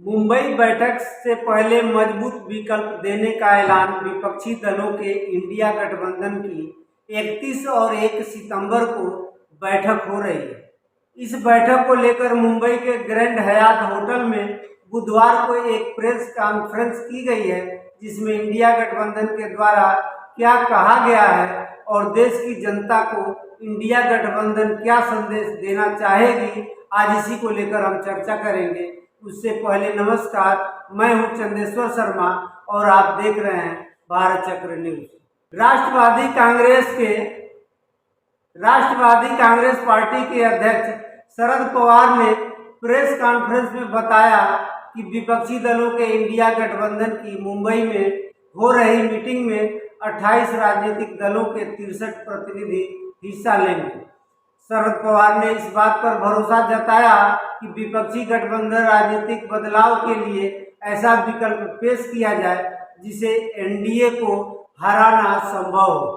मुंबई बैठक से पहले मजबूत विकल्प देने का ऐलान। विपक्षी दलों के इंडिया गठबंधन की 31 और 1 सितंबर को बैठक हो रही है। इस बैठक को लेकर मुंबई के ग्रैंड हयात होटल में बुधवार को एक प्रेस कॉन्फ्रेंस की गई है, जिसमें इंडिया गठबंधन के द्वारा क्या कहा गया है और देश की जनता को इंडिया गठबंधन क्या संदेश देना चाहेगी, आज इसी को लेकर हम चर्चा करेंगे। उससे पहले नमस्कार, मैं हूं चंदेश्वर शर्मा और आप देख रहे हैं भारत चक्र न्यूज। राष्ट्रवादी कांग्रेस पार्टी के अध्यक्ष शरद पवार ने प्रेस कॉन्फ्रेंस में बताया कि विपक्षी दलों के इंडिया गठबंधन की मुंबई में हो रही मीटिंग में 28 राजनीतिक दलों के 63 प्रतिनिधि हिस्सा लेंगे। शरद पवार ने इस बात पर भरोसा जताया कि विपक्षी गठबंधन राजनीतिक बदलाव के लिए ऐसा विकल्प पेश किया जाए जिसे एनडीए को हराना संभव हो।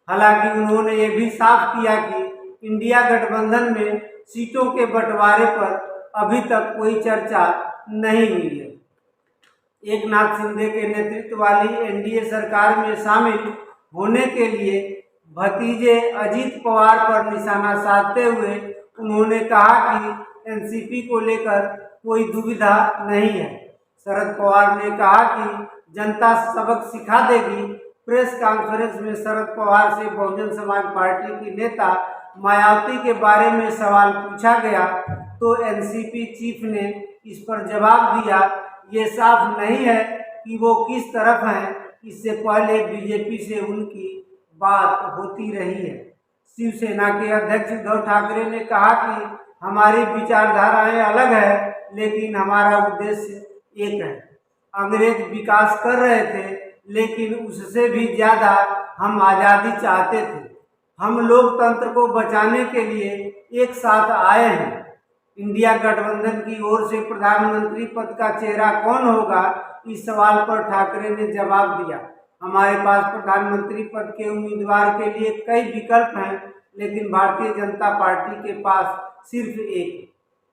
हालांकि उन्होंने ये भी साफ किया कि इंडिया गठबंधन में सीटों के बंटवारे पर अभी तक कोई चर्चा नहीं हुई है। एकनाथ शिंदे के नेतृत्व वाली एनडीए सरकार में शामिल होने के लिए भतीजे अजीत पवार पर निशाना साधते हुए उन्होंने कहा कि एनसीपी को लेकर कोई दुविधा नहीं है। शरद पवार ने कहा कि जनता सबक सिखा देगी। प्रेस कॉन्फ्रेंस में शरद पवार से बहुजन समाज पार्टी की नेता मायावती के बारे में सवाल पूछा गया तो एनसीपी चीफ ने इस पर जवाब दिया, ये साफ नहीं है कि वो किस तरफ हैं। इससे पहले बीजेपी से उनकी बात होती रही है। शिवसेना के अध्यक्ष उद्धव ठाकरे ने कहा कि हमारी विचारधाराएं अलग है, लेकिन हमारा उद्देश्य एक है। अंग्रेज विकास कर रहे थे, लेकिन उससे भी ज्यादा हम आज़ादी चाहते थे। हम लोकतंत्र को बचाने के लिए एक साथ आए हैं। इंडिया गठबंधन की ओर से प्रधानमंत्री पद का चेहरा कौन होगा, इस सवाल पर ठाकरे ने जवाब दिया, हमारे पास प्रधानमंत्री पद के उम्मीदवार के लिए कई विकल्प हैं, लेकिन भारतीय जनता पार्टी के पास सिर्फ एक।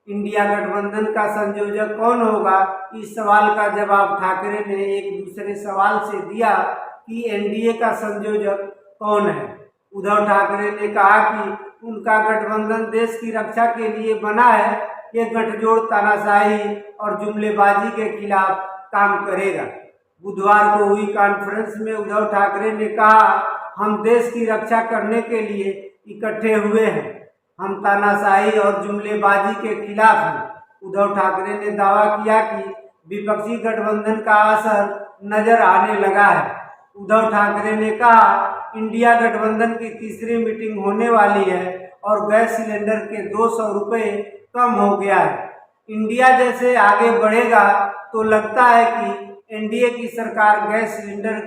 इंडिया गठबंधन का संयोजक कौन होगा, इस सवाल का जवाब ठाकरे ने एक दूसरे सवाल से दिया कि एनडीए का संयोजक कौन है। उद्धव ठाकरे ने कहा कि उनका गठबंधन देश की रक्षा के लिए बना है। ये गठजोड़ तानाशाही और जुमलेबाजी के खिलाफ काम करेगा। बुधवार को हुई कॉन्फ्रेंस में उद्धव ठाकरे ने कहा, हम देश की रक्षा करने के लिए इकट्ठे हुए हैं। हम तानाशाही और जुमलेबाजी के खिलाफ हैं। उद्धव ठाकरे ने दावा किया कि विपक्षी गठबंधन का असर नजर आने लगा है। उद्धव ठाकरे ने कहा, इंडिया गठबंधन की तीसरी मीटिंग होने वाली है और गैस सिलेंडर के 200 रुपये कम हो गया है। इंडिया जैसे आगे बढ़ेगा तो लगता है कि एनडीए की सरकार गैस सिलेंडर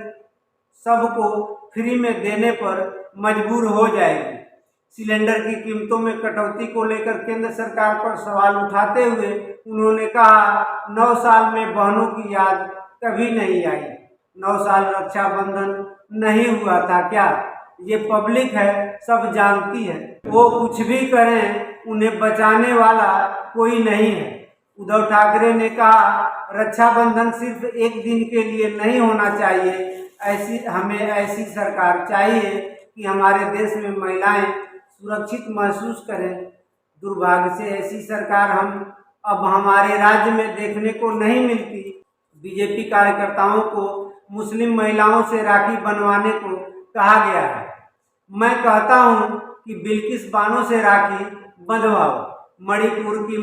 सबको फ्री में देने पर मजबूर हो जाएगी। सिलेंडर की कीमतों में कटौती को लेकर केंद्र सरकार पर सवाल उठाते हुए उन्होंने कहा, 9 साल में बहनों की याद कभी नहीं आई। 9 साल रक्षाबंधन नहीं हुआ था क्या? ये पब्लिक है, सब जानती है। वो कुछ भी करें, उन्हें बचाने वाला कोई नहीं है। उद्धव ठाकरे ने कहा, रक्षाबंधन सिर्फ एक दिन के लिए नहीं होना चाहिए। हमें ऐसी सरकार चाहिए कि हमारे देश में महिलाएं सुरक्षित महसूस करें। दुर्भाग्य से ऐसी सरकार अब हमारे राज्य में देखने को नहीं मिलती। बीजेपी कार्यकर्ताओं को मुस्लिम महिलाओं से राखी बनवाने को कहा गया है। मैं कहता हूं कि बिल्किस बानो से राखी बंधवाओ। मणिपुर की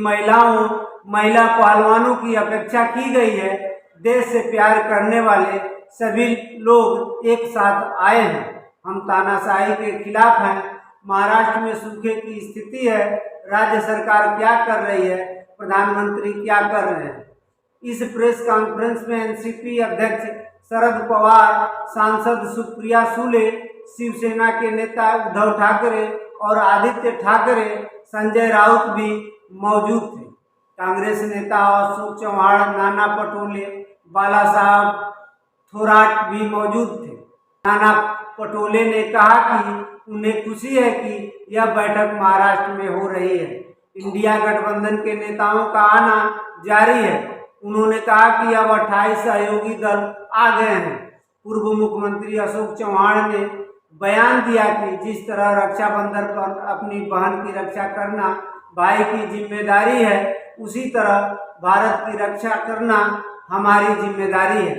महिला पहलवानों की अपेक्षा की गई है। देश से प्यार करने वाले सभी लोग एक साथ आए हैं। हम तानाशाही के खिलाफ हैं। महाराष्ट्र में सूखे की स्थिति है। राज्य सरकार क्या कर रही है, प्रधानमंत्री क्या कर रहे हैं। इस प्रेस कॉन्फ्रेंस में एनसीपी अध्यक्ष शरद पवार, सांसद सुप्रिया सुले, शिवसेना के नेता उद्धव ठाकरे और आदित्य ठाकरे, संजय राउत भी मौजूद थे। कांग्रेस नेता अशोक चव्हाण, नाना पटोले, बाला साहब थोराट भी मौजूद थे। नाना पटोले ने कहा कि उन्हें खुशी है कि यह बैठक महाराष्ट्र में हो रही है। इंडिया गठबंधन के नेताओं का आना जारी है। उन्होंने कहा कि अब 28 सहयोगी दल आ गए हैं। पूर्व मुख्यमंत्री अशोक चौहान ने बयान दिया कि जिस तरह रक्षाबंधन पर अपनी बहन की रक्षा करना भाई की जिम्मेदारी है, उसी तरह भारत की रक्षा करना हमारी जिम्मेदारी है।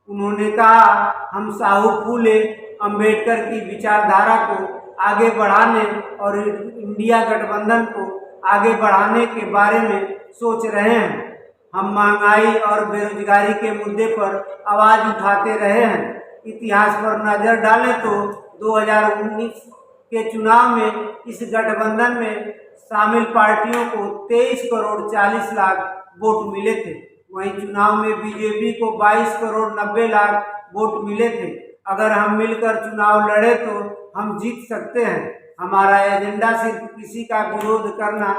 उन्होंने कहा, हम साहू फूले अंबेडकर की विचारधारा को आगे बढ़ाने और इंडिया गठबंधन को आगे बढ़ाने के बारे में सोच रहे हैं। हम महंगाई और बेरोजगारी के मुद्दे पर आवाज उठाते रहे हैं। इतिहास पर नजर डालें तो 2019 के चुनाव में इस गठबंधन में शामिल पार्टियों को 23 करोड़ 40 लाख वोट मिले थे। वहीं चुनाव में बीजेपी को 22 करोड़ 90 लाख वोट मिले थे। अगर हम मिलकर चुनाव लड़े तो हम जीत सकते हैं। हमारा एजेंडा सिर्फ किसी का विरोध करना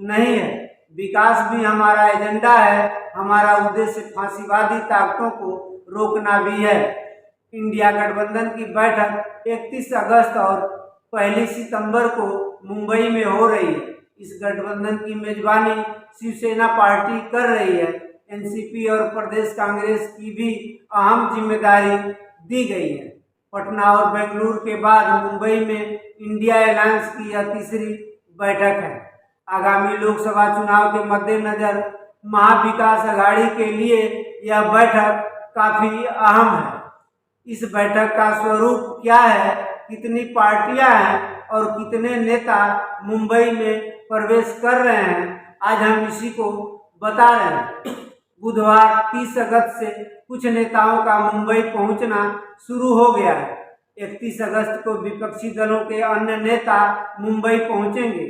नहीं है, विकास भी हमारा एजेंडा है। हमारा उद्देश्य फांसीवादी ताकतों को रोकना भी है। इंडिया गठबंधन की बैठक 31 अगस्त और 1 सितंबर को मुंबई में हो रही है। इस गठबंधन की मेजबानी शिवसेना पार्टी कर रही है। एनसीपी और प्रदेश कांग्रेस की भी अहम जिम्मेदारी दी गई है। पटना और बेंगलुरु के बाद मुंबई में इंडिया अलायंस की यह तीसरी बैठक है। आगामी लोकसभा चुनाव के मद्देनजर महाविकास अघाड़ी के लिए यह बैठक काफी अहम है। इस बैठक का स्वरूप क्या है, कितनी पार्टियां हैं और कितने नेता मुंबई में प्रवेश कर रहे हैं, आज हम इसी को बता रहे हैं। बुधवार 30 अगस्त से कुछ नेताओं का मुंबई पहुंचना शुरू हो गया है। 31 अगस्त को विपक्षी दलों के अन्य नेता मुंबई पहुंचेंगे।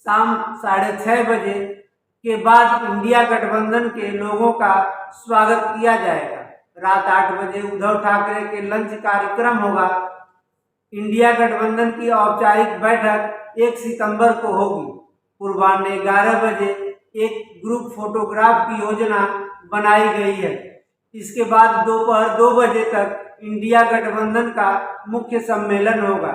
शाम 6:30 बजे के बाद इंडिया गठबंधन के लोगों का स्वागत किया जाएगा। रात 8 बजे उद्धव ठाकरे के लंच कार्यक्रम होगा। इंडिया गठबंधन की औपचारिक बैठक 1 सितंबर को होगी। पूर्वाह्न 11 बजे एक ग्रुप फोटोग्राफ की योजना बनाई गई है। इसके बाद दोपहर 2 बजे तक इंडिया गठबंधन का मुख्य सम्मेलन होगा।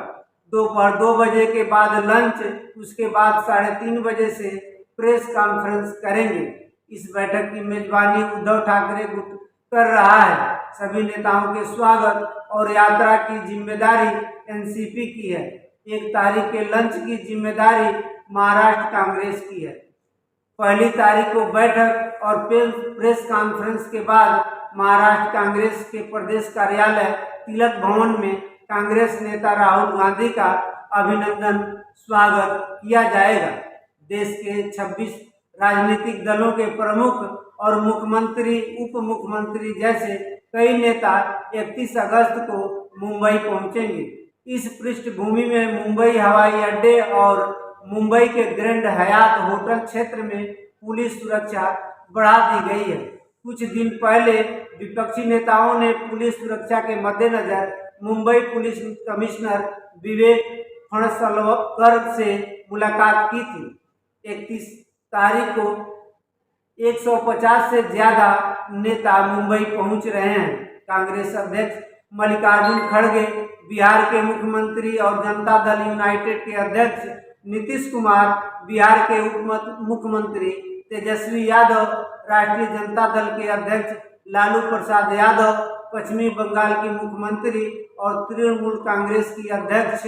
दोपहर 2 बजे के बाद लंच, उसके बाद 3:30 बजे से प्रेस कॉन्फ्रेंस करेंगे। इस बैठक की मेजबानी उद्धव ठाकरे गुट कर रहा है। सभी नेताओं के स्वागत और यात्रा की जिम्मेदारी एनसीपी की है। 1 तारीख के लंच की जिम्मेदारी महाराष्ट्र कांग्रेस की है। 1 तारीख को बैठक और प्रेस कॉन्फ्रेंस के बाद महाराष्ट्र कांग्रेस के प्रदेश कार्यालय तिलक भवन में कांग्रेस नेता राहुल गांधी का अभिनंदन स्वागत किया जाएगा। देश के 26 राजनीतिक दलों के प्रमुख और मुख्यमंत्री, उप मुख्यमंत्री जैसे कई नेता 31 अगस्त को मुंबई पहुंचेंगे। इस पृष्ठभूमि में मुंबई हवाई अड्डे और मुंबई के ग्रैंड हयात होटल क्षेत्र में पुलिस सुरक्षा बढ़ा दी गई है। कुछ दिन पहले विपक्षी नेताओं ने पुलिस सुरक्षा के मद्देनजर मुंबई पुलिस कमिश्नर विवेक फणसलकर से मुलाकात की थी। 31 तारीख को 150 से ज्यादा नेता मुंबई पहुंच रहे हैं। कांग्रेस अध्यक्ष मल्लिकार्जुन खड़गे, बिहार के मुख्यमंत्री और जनता दल यूनाइटेड के अध्यक्ष नीतीश कुमार, बिहार के उप मुख्यमंत्री तेजस्वी यादव, राष्ट्रीय जनता दल के अध्यक्ष लालू प्रसाद यादव, पश्चिमी बंगाल की मुख्यमंत्री और तृणमूल कांग्रेस की अध्यक्ष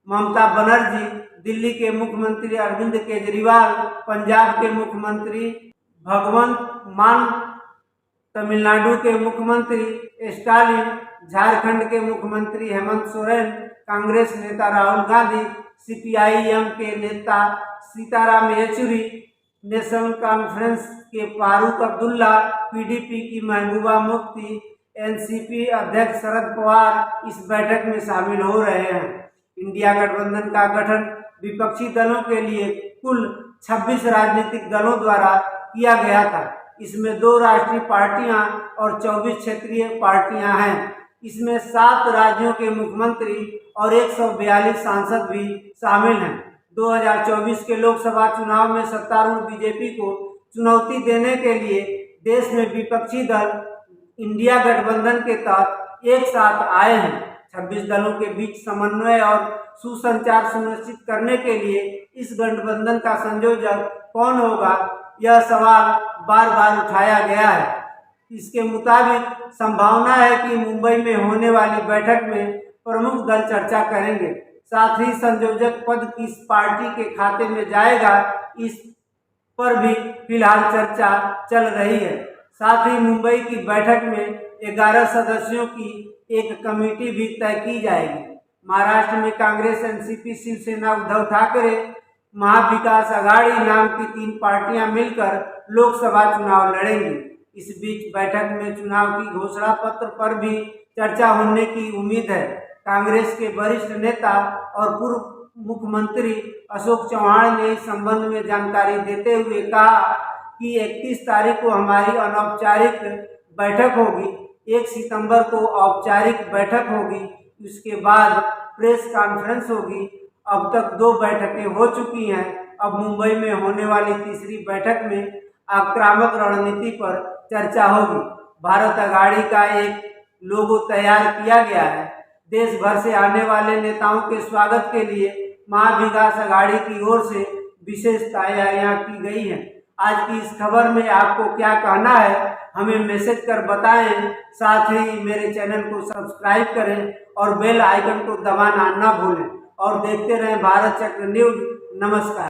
ममता बनर्जी, दिल्ली के मुख्यमंत्री अरविंद केजरीवाल, पंजाब के मुख्यमंत्री भगवंत मान, तमिलनाडु के मुख्यमंत्री स्टालिन, झारखंड के मुख्यमंत्री हेमंत सोरेन, कांग्रेस नेता राहुल गांधी, सीपीआईएम के नेता सीताराम येचुरी, नेशनल कॉन्फ्रेंस के फारूक अब्दुल्ला, पीडीपी की महबूबा मुफ्ती, एनसीपी अध्यक्ष शरद पवार इस बैठक में शामिल हो रहे हैं। इंडिया गठबंधन का गठन विपक्षी दलों के लिए कुल 26 राजनीतिक दलों द्वारा किया गया था। इसमें 2 राष्ट्रीय पार्टियां और 24 क्षेत्रीय पार्टियां हैं। इसमें 7 राज्यों के मुख्यमंत्री और 142 सांसद भी शामिल हैं। 2024 के लोकसभा चुनाव में सत्तारूढ़ बीजेपी को चुनौती देने के लिए देश में विपक्षी दल इंडिया गठबंधन के तहत एक साथ आए हैं। 26 दलों के बीच समन्वय और सुसंचार सुनिश्चित करने के लिए इस गठबंधन का संयोजक कौन होगा, यह सवाल बार बार उठाया गया है। इसके मुताबिक संभावना है कि मुंबई में होने वाली बैठक में प्रमुख दल चर्चा करेंगे। साथ ही संयोजक पद किस पार्टी के खाते में जाएगा, इस पर भी फिलहाल चर्चा चल रही है। साथ ही मुंबई की बैठक में 11 सदस्यों की एक कमेटी भी तय की जाएगी। महाराष्ट्र में कांग्रेस, एनसीपी, शिवसेना, उद्धव ठाकरे, महाविकास आघाड़ी नाम की 3 पार्टियां मिलकर लोकसभा चुनाव लड़ेंगी। इस बीच बैठक में चुनाव की घोषणा पत्र पर भी चर्चा होने की उम्मीद है। कांग्रेस के वरिष्ठ नेता और पूर्व मुख्यमंत्री अशोक चौहान ने इस संबंध में जानकारी देते हुए कहा कि 31 तारीख को हमारी अनौपचारिक बैठक होगी, 1 सितंबर को औपचारिक बैठक होगी, उसके बाद प्रेस कॉन्फ्रेंस होगी। अब तक 2 बैठकें हो चुकी हैं। अब मुंबई में होने वाली तीसरी बैठक में आक्रामक रणनीति पर चर्चा होगी। भारत आघाड़ी का एक लोगो तैयार किया गया है। देश भर से आने वाले नेताओं के स्वागत के लिए महाविकास आघाड़ी की ओर से विशेष तैयारियां की गई हैं। आज की इस खबर में आपको क्या कहना है, हमें मैसेज कर बताएं। साथ ही मेरे चैनल को सब्सक्राइब करें और बेल आइकन को दबाना न भूलें और देखते रहें भारत चक्र न्यूज। नमस्कार।